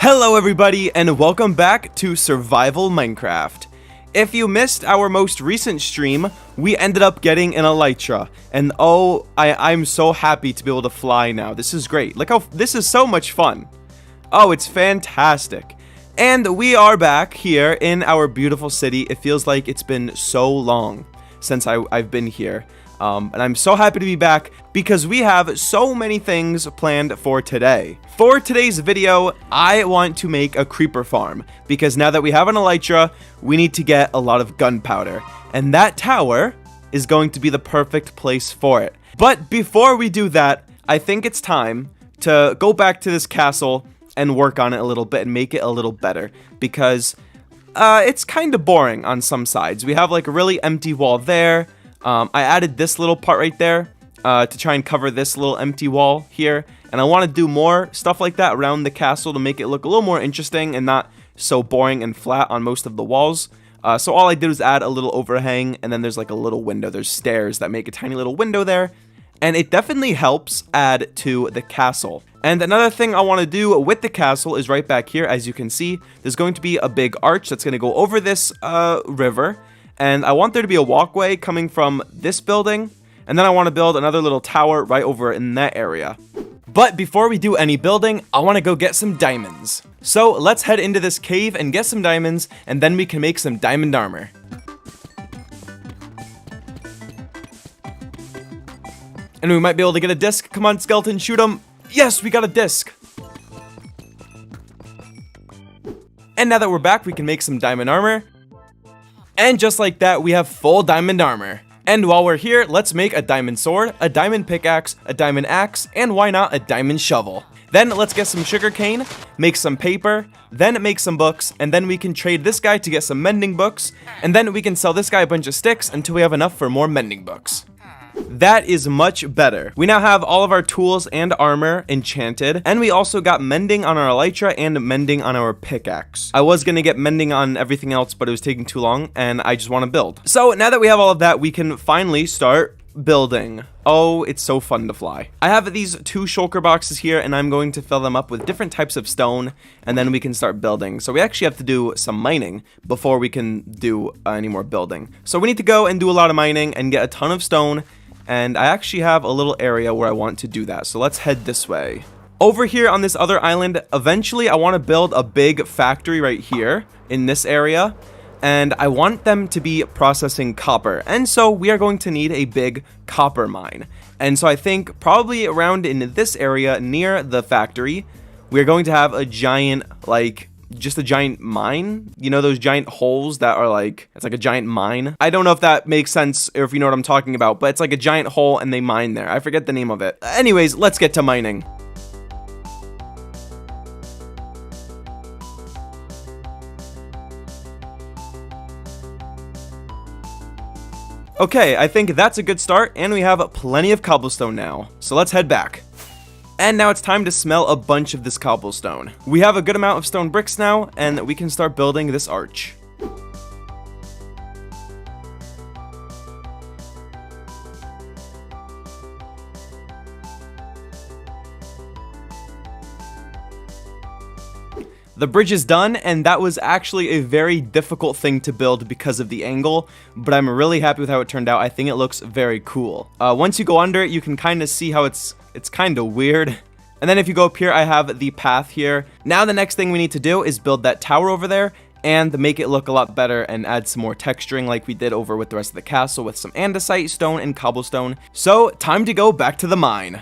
Hello everybody and welcome back to Survival Minecraft. If you missed our most recent stream, we ended up getting an elytra, and oh, I'm so happy to be able to fly now. This is great. Look how this is so much fun. Oh, it's fantastic. And we are back here in our beautiful city. It feels like it's been so long since I've been here. And I'm so happy to be back because we have so many things planned for today. For today's video, I want to make a creeper farm because now that we have an elytra, we need to get a lot of gunpowder. And that tower is going to be the perfect place for it. But before we do that, I think it's time to go back to this castle and work on it a little bit and make it a little better because it's kind of boring on some sides. We have like a really empty wall there. I added this little part right there to try and cover this little empty wall here. And I want to do more stuff like that around the castle to make it look a little more interesting and not so boring and flat on most of the walls. So all I did was add a little overhang, and then there's like a little window. There's stairs that make a tiny little window there. And it definitely helps add to the castle. And another thing I want to do with the castle is right back here. As you can see, there's going to be a big arch that's going to go over this river. And I want there to be a walkway coming from this building, and then I want to build another little tower right over in that area. But before we do any building, I want to go get some diamonds. So let's head into this cave and get some diamonds, and then we can make some diamond armor. And we might be able to get a disc. Come on, skeleton, shoot him. Yes, we got a disc. And now that we're back, we can make some diamond armor. And just like that, we have full diamond armor. And while we're here, let's make a diamond sword, a diamond pickaxe, a diamond axe, and why not a diamond shovel. Then let's get some sugar cane, make some paper, then make some books, and then we can trade this guy to get some mending books, and then we can sell this guy a bunch of sticks until we have enough for more mending books. That is much better. We now have all of our tools and armor enchanted, and we also got mending on our elytra and mending on our pickaxe. I was gonna get mending on everything else, but it was taking too long, and I just want to build. So now that we have all of that, we can finally start building. Oh, it's so fun to fly. I have these 2 shulker boxes here, and I'm going to fill them up with different types of stone, and then we can start building. So we actually have to do some mining before we can do any more building. So we need to go and do a lot of mining and get a ton of stone. And I actually have a little area where I want to do that. So let's head this way. Over here on this other island, eventually I want to build a big factory right here in this area. And I want them to be processing copper. And so we are going to need a big copper mine. And so I think probably around in this area near the factory, we're going to have a giant, just a giant mine. You know those giant holes that are it's like a giant mine? I don't know if that makes sense or if you know what I'm talking about, but it's like a giant hole and they mine there. I forget the name of it. Anyways, let's get to mining. Okay, I think that's a good start, and we have plenty of cobblestone now. So let's head back. And now it's time to smell a bunch of this cobblestone. We have a good amount of stone bricks now, and we can start building this arch. The bridge is done, and that was actually a very difficult thing to build because of the angle, but I'm really happy with how it turned out. I think it looks very cool. Once you go under it, you can kind of see how it's kind of weird. And then if you go up here, I have the path here. Now the next thing we need to do is build that tower over there and make it look a lot better and add some more texturing like we did over with the rest of the castle with some andesite, stone, and cobblestone. So time to go back to the mine.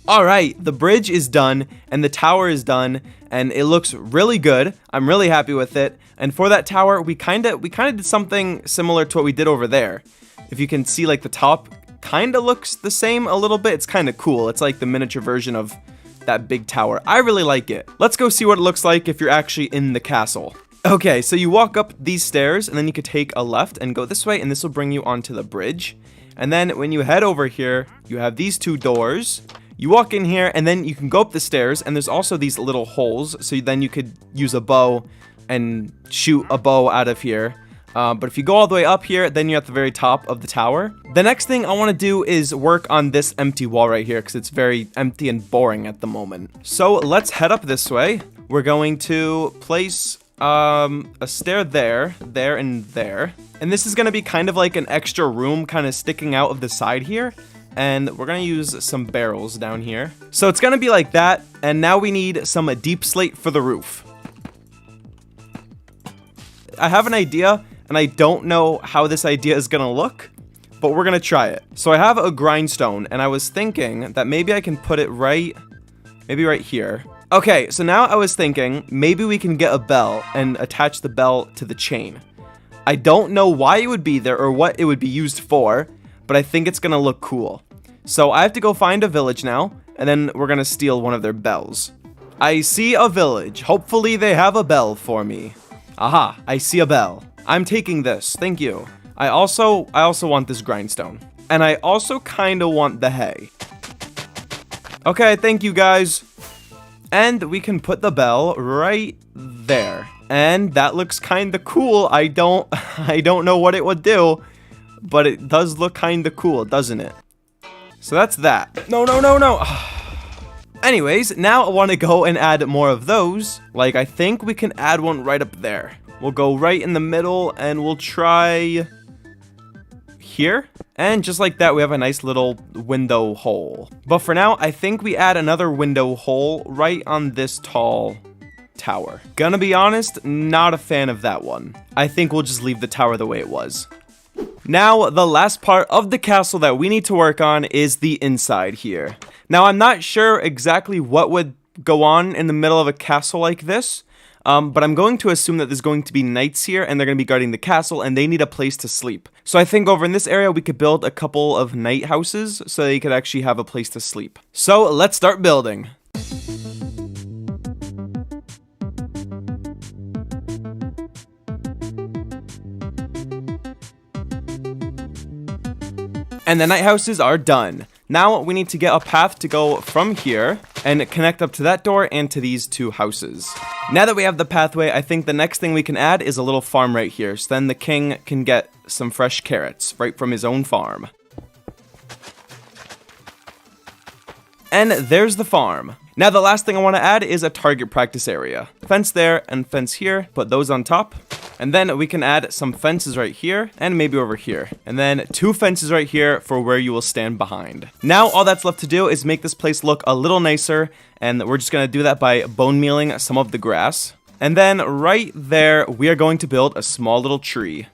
Alright, the bridge is done and the tower is done and it looks really good. I'm really happy with it. And for that tower, we kind of did something similar to what we did over there. If you can see, like, the top kind of looks the same a little bit. It's kind of cool. It's like the miniature version of that big tower. I really like it. Let's go see what it looks like if you're actually in the castle. Okay, so you walk up these stairs and then you could take a left and go this way, and this will bring you onto the bridge. And then when you head over here, you have these 2 doors. You walk in here and then you can go up the stairs, and there's also these little holes, so then you could use a bow and shoot a bow out of here. But if you go all the way up here, then you're at the very top of the tower. The next thing I want to do is work on this empty wall right here because it's very empty and boring at the moment. So let's head up this way. We're going to place a stair there, and there. And this is going to be kind of like an extra room kind of sticking out of the side here. And we're going to use some barrels down here. So it's going to be like that. And now we need some deep slate for the roof. I have an idea, and I don't know how this idea is going to look, but we're going to try it. So I have a grindstone, and I was thinking that maybe I can put it maybe right here. Okay, so now I was thinking maybe we can get a bell and attach the bell to the chain. I don't know why it would be there or what it would be used for, but I think it's going to look cool. So I have to go find a village now, and then we're going to steal one of their bells. I see a village. Hopefully they have a bell for me. Aha, I see a bell. I'm taking this, thank you. I also want this grindstone. And I also kind of want the hay. Okay, thank you guys. And we can put the bell right there. And that looks kind of cool. I don't know what it would do, but it does look kind of cool, doesn't it? So that's that. No. Anyways, now I want to go and add more of those. Like, I think we can add one right up there. We'll go right in the middle, and we'll try here. And just like that, we have a nice little window hole. But for now, I think we add another window hole right on this tall tower. Gonna be honest, not a fan of that one. I think we'll just leave the tower the way it was. Now, the last part of the castle that we need to work on is the inside here. Now, I'm not sure exactly what would go on in the middle of a castle like this, but I'm going to assume that there's going to be knights here, and they're going to be guarding the castle, and they need a place to sleep. So I think over in this area, we could build a couple of knight houses, so they could actually have a place to sleep. So let's start building. And the night houses are done. Now we need to get a path to go from here and connect up to that door and to these two houses. Now that we have the pathway, I think the next thing we can add is a little farm right here. So then the king can get some fresh carrots right from his own farm. And there's the farm. Now the last thing I want to add is a target practice area. Fence there and fence here. Put those on top. And then we can add some fences right here and maybe over here. And then 2 fences right here for where you will stand behind. Now all that's left to do is make this place look a little nicer. And we're just going to do that by bone mealing some of the grass. And then right there, we are going to build a small little tree.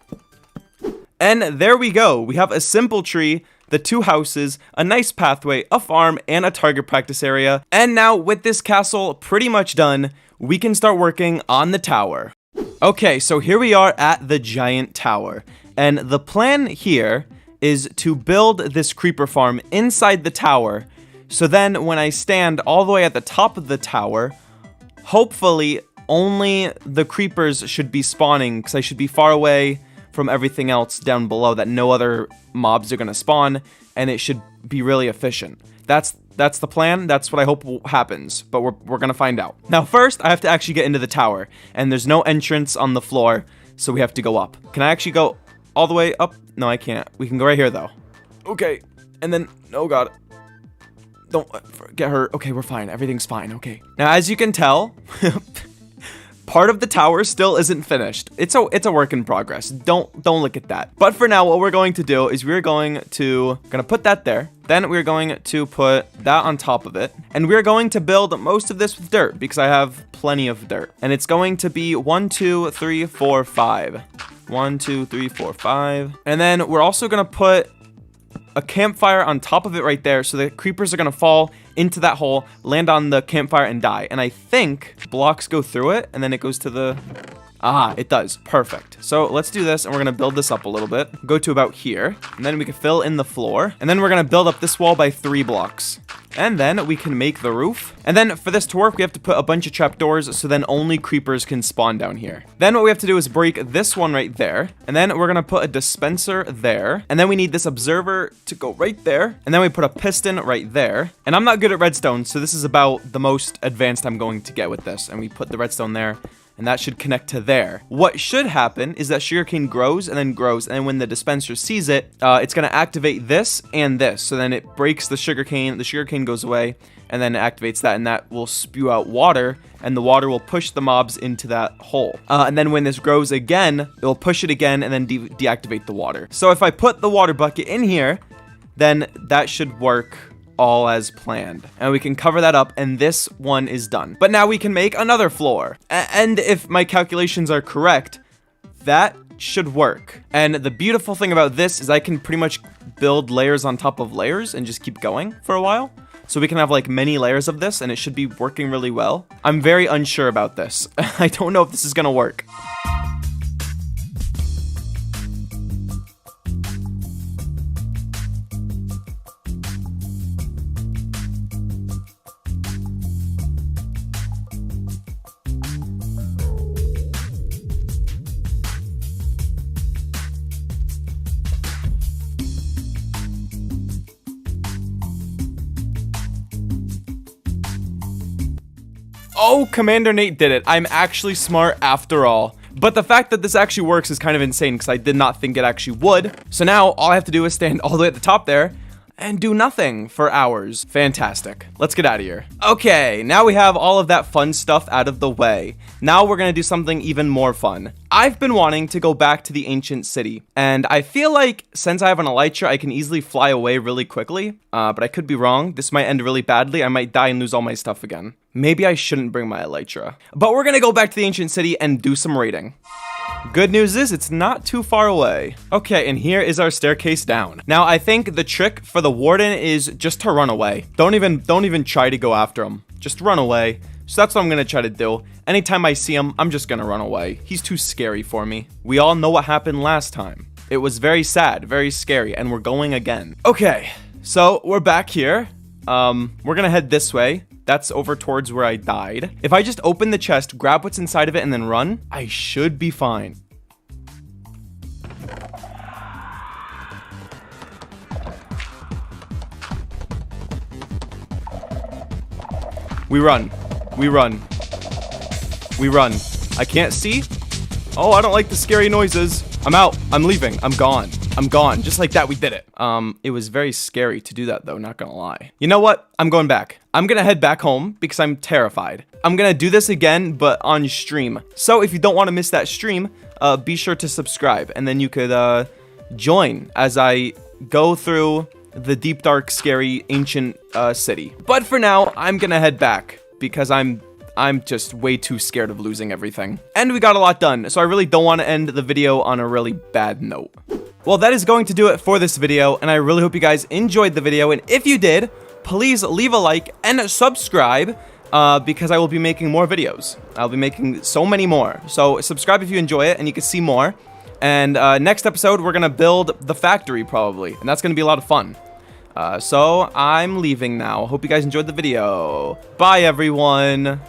And there we go. We have a simple tree, the 2 houses, a nice pathway, a farm, and a target practice area. And now with this castle pretty much done, we can start working on the tower. Okay, so here we are at the giant tower, and the plan here is to build this creeper farm inside the tower, so then when I stand all the way at the top of the tower, hopefully only the creepers should be spawning, because I should be far away from everything else down below that no other mobs are going to spawn, and it should be really efficient. That's the plan. That's what I hope happens, but we're gonna find out. Now first, I have to actually get into the tower, and there's no entrance on the floor, so we have to go up. Can I actually go all the way up? No, I can't. We can go right here though. Okay, and then, oh god. Don't get hurt. Okay, we're fine. Everything's fine. Okay. Now, as you can tell, part of the tower still isn't finished. It's a work in progress. Don't look at that. But for now, what we're going to do is we're going to put that there. Then we're going to put that on top of it. And we're going to build most of this with dirt because I have plenty of dirt. And it's going to be 1, 2, 3, 4, 5. 1, 2, 3, 4, 5. And then we're also going to put a campfire on top of it right there, so the creepers are gonna fall into that hole, land on the campfire, and die. And I think blocks go through it, and then it goes to the... Ah, it does. Perfect. So let's do this, and we're gonna build this up a little bit. Go to about here, and then we can fill in the floor. And then we're gonna build up this wall by 3 blocks. And then we can make the roof. And then for this to work, we have to put a bunch of trapdoors, so then only creepers can spawn down here. Then what we have to do is break this one right there. And then we're gonna put a dispenser there. And then we need this observer to go right there. And then we put a piston right there. And I'm not good at redstone, so this is about the most advanced I'm going to get with this. And we put the redstone there. and that should connect to there. What should happen is that sugarcane grows, and then when the dispenser sees it, it's going to activate this and this. So then it breaks the sugarcane goes away, and then it activates that, and that will spew out water, and the water will push the mobs into that hole. And then when this grows again, it will push it again, and then deactivate the water. So if I put the water bucket in here, then that should work all as planned, and we can cover that up, and this one is done. But now we can make another floor, and if my calculations are correct, that should work. And the beautiful thing about this is I can pretty much build layers on top of layers and just keep going for a while. So we can have like many layers of this, and it should be working really well. I'm very unsure about this. I don't know if this is gonna work. Oh, Commandernate did it. I'm actually smart after all. But the fact that this actually works is kind of insane because I did not think it actually would. So now all I have to do is stand all the way at the top there and do nothing for hours. Fantastic. Let's get out of here. Okay, now we have all of that fun stuff out of the way. Now we're gonna do something even more fun. I've been wanting to go back to the ancient city, and I feel like since I have an elytra, I can easily fly away really quickly, but I could be wrong. This might end really badly. I might die and lose all my stuff again. Maybe I shouldn't bring my elytra. But we're gonna go back to the ancient city and do some raiding. Good news is it's not too far away. Okay, and here is our staircase down. Now, I think the trick for the warden is just to run away. Don't even try to go after him. Just run away. So that's what I'm gonna try to do. Anytime I see him, I'm just gonna run away. He's too scary for me. We all know what happened last time. It was very sad, very scary, and we're going again. Okay, so we're back here. We're gonna head this way. That's over towards where I died. If I just open the chest, grab what's inside of it, and then run, I should be fine. We run. We run. We run. I can't see. Oh, I don't like the scary noises. I'm out. I'm leaving. I'm gone. I'm gone. Just like that, we did it. It was very scary to do that, though, not gonna lie. You know what? I'm going back. I'm gonna head back home because I'm terrified. I'm gonna do this again, but on stream. So if you don't want to miss that stream, be sure to subscribe, and then you could join as I go through the deep, dark, scary, ancient city. But for now, I'm gonna head back because I'm just way too scared of losing everything. And we got a lot done, so I really don't want to end the video on a really bad note. Well, that is going to do it for this video, and I really hope you guys enjoyed the video, and if you did, please leave a like and subscribe, because I will be making more videos. I'll be making so many more. So subscribe if you enjoy it, and you can see more. And next episode, we're gonna build the factory, probably, and that's gonna be a lot of fun. So I'm leaving now. Hope you guys enjoyed the video. Bye, everyone.